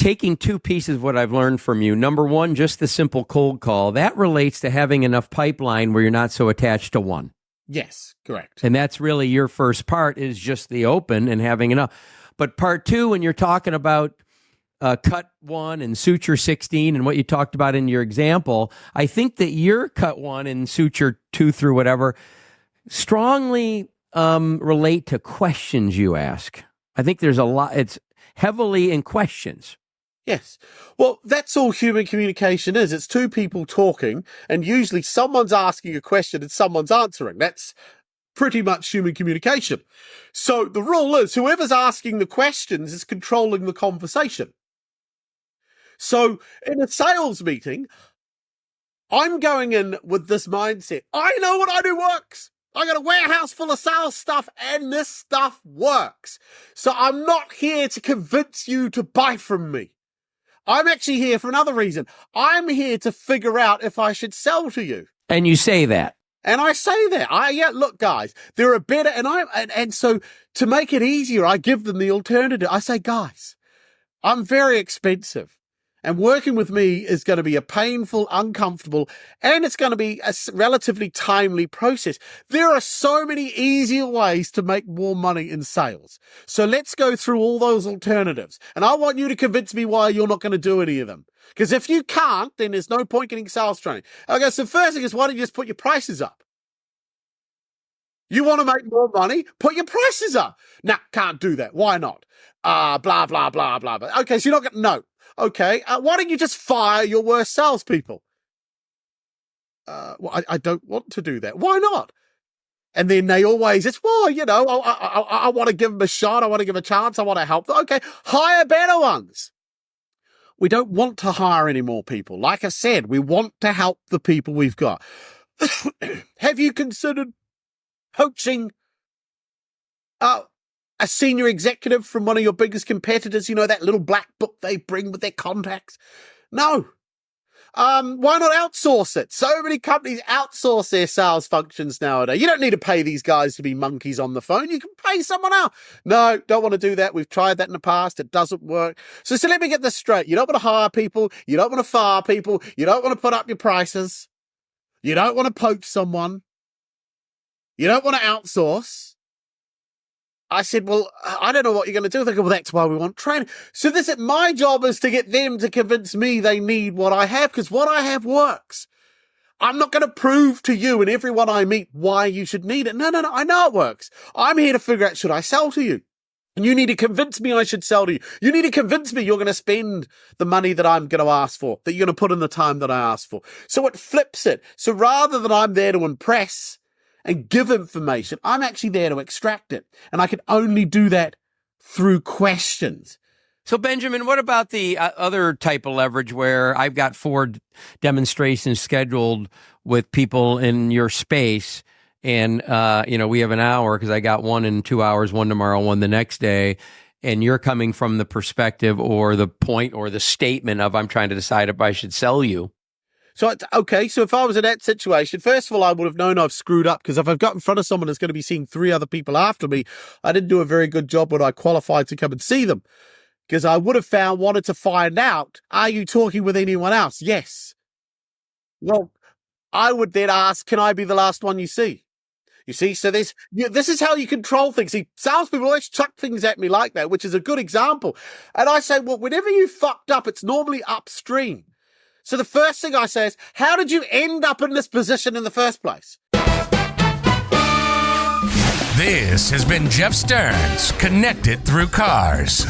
taking two pieces of what I've learned from you. Number one, just the simple cold call. That relates to having enough pipeline where you're not so attached to one. Yes, correct. And that's really your first part, is just the open and having enough. But part two, when you're talking about cut 1 and suture 16 and what you talked about in your example, I think that your cut 1 and suture 2 through whatever strongly relate to questions you ask. I think there's a lot, it's heavily in questions. Yes. Well, that's all human communication is. It's two people talking, and usually someone's asking a question and someone's answering. That's pretty much human communication. So the rule is whoever's asking the questions is controlling the conversation. So in a sales meeting, I'm going in with this mindset. I know what I do works. I got a warehouse full of sales stuff and this stuff works. So I'm not here to convince you to buy from me. I'm actually here for another reason. I'm here to figure out if I should sell to you. And you say that. And I say that. Look, guys, there are better, and so to make it easier, I give them the alternative. I say, guys, I'm very expensive. And working with me is going to be a painful, uncomfortable, and it's going to be a relatively timely process. There are so many easier ways to make more money in sales. So let's go through all those alternatives. And I want you to convince me why you're not going to do any of them. Because if you can't, then there's no point getting sales training. Okay, so first thing is, why don't you just put your prices up? You want to make more money? Put your prices up. Nah, can't do that. Why not? Blah, blah, blah, blah, blah. Okay, so you're not going to, no. Okay, why don't you just fire your worst salespeople? Well, I don't want to do that. Why not? And then they always, it's, well, you know, I want to give them a shot. I want to give a chance. I want to help them. Okay, hire better ones. We don't want to hire any more people. Like I said, we want to help the people we've got. Have you considered poaching a senior executive from one of your biggest competitors? You know, that little black book they bring with their contacts? No. Why not outsource it? So many companies outsource their sales functions nowadays. You don't need to pay these guys to be monkeys on the phone. You can pay someone else. No, don't want to do that. We've tried that in the past. It doesn't work. So let me get this straight. You don't want to hire people. You don't want to fire people. You don't want to put up your prices. You don't want to poach someone. You don't want to outsource. I said, well, I don't know what you're going to do. They go, well, that's why we want training. So my job is to get them to convince me they need what I have, because what I have works. I'm not going to prove to you and everyone I meet why you should need it. No, I know it works. I'm here to figure out, should I sell to you? And you need to convince me I should sell to you. You need to convince me you're going to spend the money that I'm going to ask for, that you're going to put in the time that I ask for. So it flips it. So rather than I'm there to impress and give information, I'm actually there to extract it. And I can only do that through questions. So, Benjamin, what about the other type of leverage where I've got 4 demonstrations scheduled with people in your space, and, we have an hour because I got one in 2 hours, one tomorrow, one the next day, and you're coming from the perspective or the point or the statement of, I'm trying to decide if I should sell you. So if I was in that situation, first of all, I would have known I've screwed up, because if I've got in front of someone that's going to be seeing 3 other people after me, I didn't do a very good job when I qualified to come and see them, because I would have wanted to find out, are you talking with anyone else? Yes. Well, I would then ask, can I be the last one you see? You see, so this is how you control things. See, salespeople always chuck things at me like that, which is a good example. And I say, well, whenever you fucked up, it's normally upstream. So the first thing I say is, how did you end up in this position in the first place? This has been Jeff Stearns, Connected Through Cars.